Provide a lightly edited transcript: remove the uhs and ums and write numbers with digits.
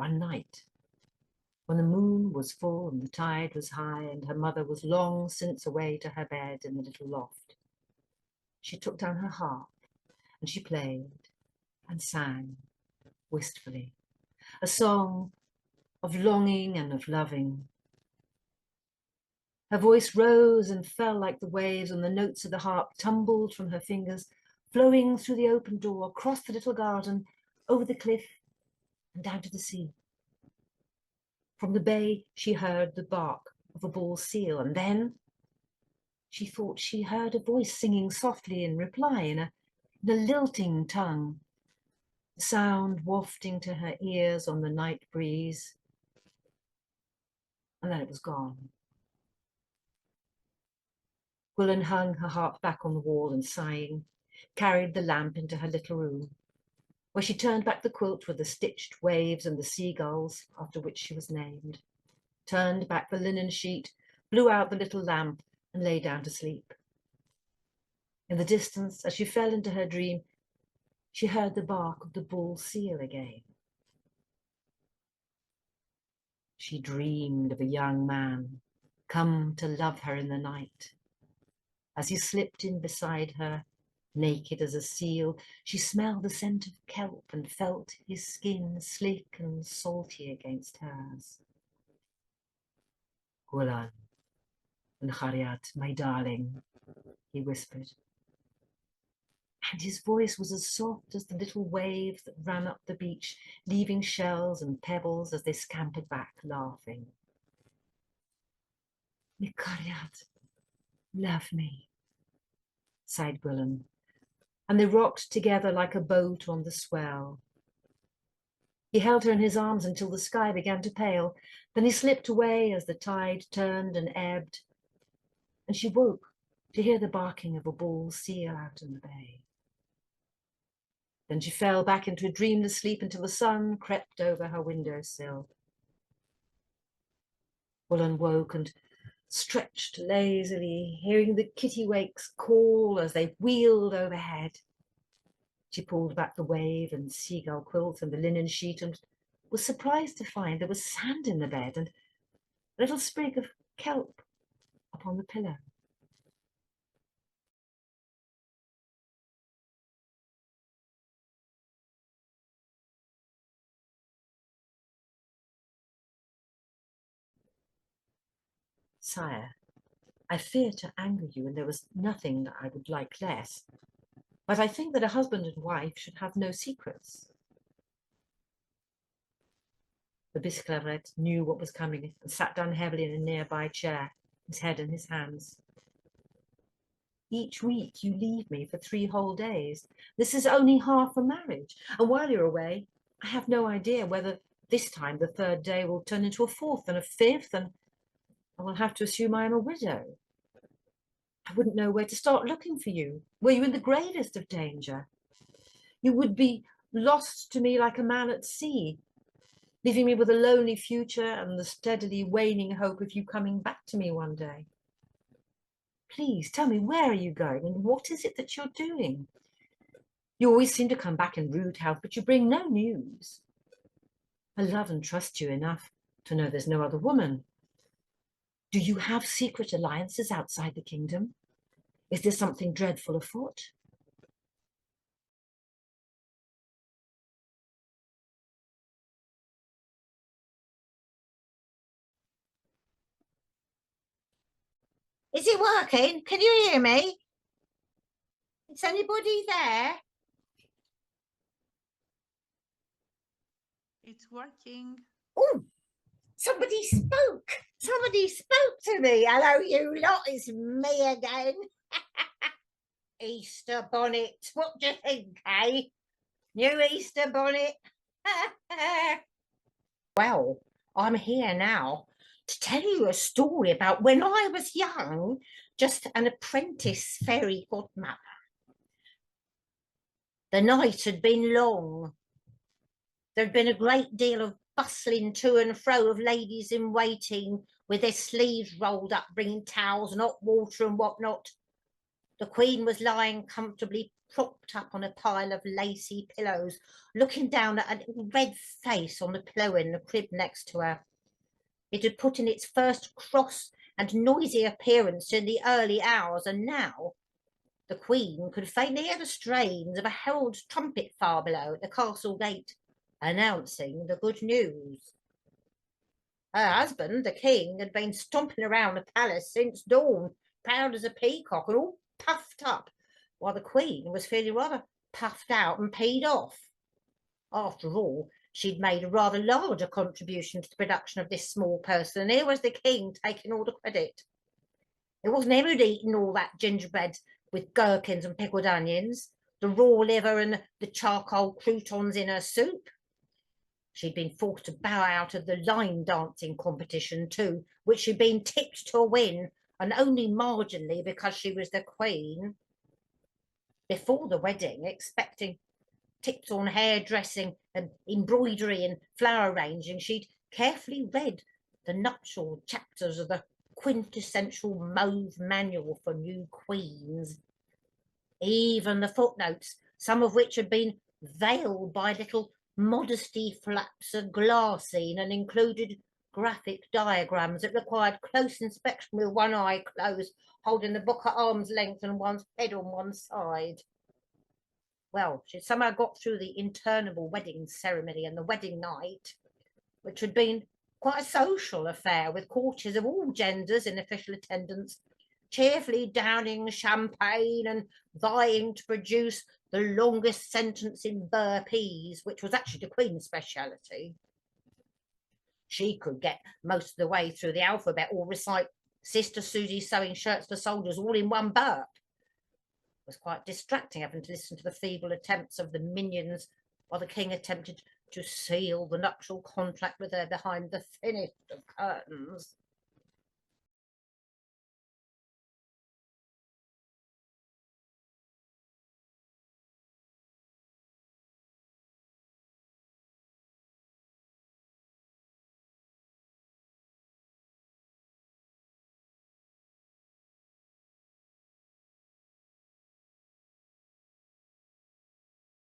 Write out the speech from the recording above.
one night, when the moon was full and the tide was high and her mother was long since away to her bed in the little loft, she took down her harp and she played and sang wistfully, a song of longing and of loving. Her voice rose and fell like the waves, and the notes of the harp tumbled from her fingers, flowing through the open door, across the little garden, over the cliff and down to the sea. From the bay she heard the bark of a bull seal, and then she thought she heard a voice singing softly in reply in a lilting tongue, the sound wafting to her ears on the night breeze, and then it was gone. Gwilym hung her harp back on the wall and, sighing, carried the lamp into her little room, where she turned back the quilt with the stitched waves and the seagulls after which she was named, turned back the linen sheet, blew out the little lamp, and lay down to sleep. In the distance, as she fell into her dream, she heard the bark of the bull seal again. She dreamed of a young man come to love her in the night. As he slipped in beside her, naked as a seal, she smelled the scent of kelp and felt his skin slick and salty against hers. Gwilym and Chariad, my darling, he whispered. And his voice was as soft as the little waves that ran up the beach, leaving shells and pebbles as they scampered back, laughing. My Chariad, love me, sighed Gwilym, and they rocked together like a boat on the swell. He held her in his arms until the sky began to pale. Then he slipped away as the tide turned and ebbed, and she woke to hear the barking of a bull seal out in the bay. Then she fell back into a dreamless sleep until the sun crept over her windowsill. Gwilym woke and stretched lazily, hearing the kittiwakes call as they wheeled overhead. She pulled back the wave and seagull quilt and the linen sheet and was surprised to find there was sand in the bed and a little sprig of kelp upon the pillow. Sire, I fear to anger you, and there was nothing that I would like less. But I think that a husband and wife should have no secrets. The Bisclavret knew what was coming and sat down heavily in a nearby chair, his head in his hands. Each week you leave me for 3 whole days. This is only half a marriage, and while you're away, I have no idea whether this time the 3rd day will turn into a 4th and a 5th, and I will have to assume I am a widow. I wouldn't know where to start looking for you, were you in the gravest of danger. You would be lost to me like a man at sea, leaving me with a lonely future and the steadily waning hope of you coming back to me one day. Please tell me, where are you going and what is it that you're doing? You always seem to come back in rude health, but you bring no news. I love and trust you enough to know there's no other woman. Do you have secret alliances outside the kingdom? Is there something dreadful afoot? Is it working? Can you hear me? Is anybody there? It's working. Oh, somebody spoke. Somebody spoke to me. Hello, you lot. It's me again. Easter bonnet. What do you think, eh? New Easter bonnet. Well, I'm here now to tell you a story about when I was young, just an apprentice fairy godmother. The night had been long. There had been a great deal of bustling to and fro of ladies in waiting with their sleeves rolled up, bringing towels and hot water and whatnot. The Queen was lying comfortably propped up on a pile of lacy pillows, looking down at a little red face on the pillow in the crib next to her. It had put in its first cross and noisy appearance in the early hours, and now the Queen could faintly hear the strains of a herald's trumpet far below at the castle gate, announcing the good news. Her husband, the King, had been stomping around the palace since dawn, proud as a peacock and all puffed up, while the Queen was feeling rather puffed out and peed off. After all, she'd made a rather larger contribution to the production of this small person, and here was the King taking all the credit. It wasn't him who'd eaten all that gingerbread with gherkins and pickled onions, the raw liver and the charcoal croutons in her soup. She'd been forced to bow out of the line dancing competition too, which she'd been tipped to win, and only marginally because she was the Queen. Before the wedding, expecting tips on hairdressing and embroidery and flower arranging, she'd carefully read the nuptial chapters of the quintessential mauve manual for new queens. Even the footnotes, some of which had been veiled by little modesty flaps of glassine and included graphic diagrams that required close inspection with one eye closed, holding the book at arm's length and one's head on one side. Well, she'd somehow got through the interminable wedding ceremony and the wedding night, which had been quite a social affair, with courtiers of all genders in official attendance, cheerfully downing champagne and vying to produce the longest sentence in burpees, which was actually the Queen's speciality. She could get most of the way through the alphabet or recite Sister Susie sewing shirts for soldiers all in one burp. It was quite distracting having to listen to the feeble attempts of the minions while the King attempted to seal the nuptial contract with her behind the thinnest of curtains.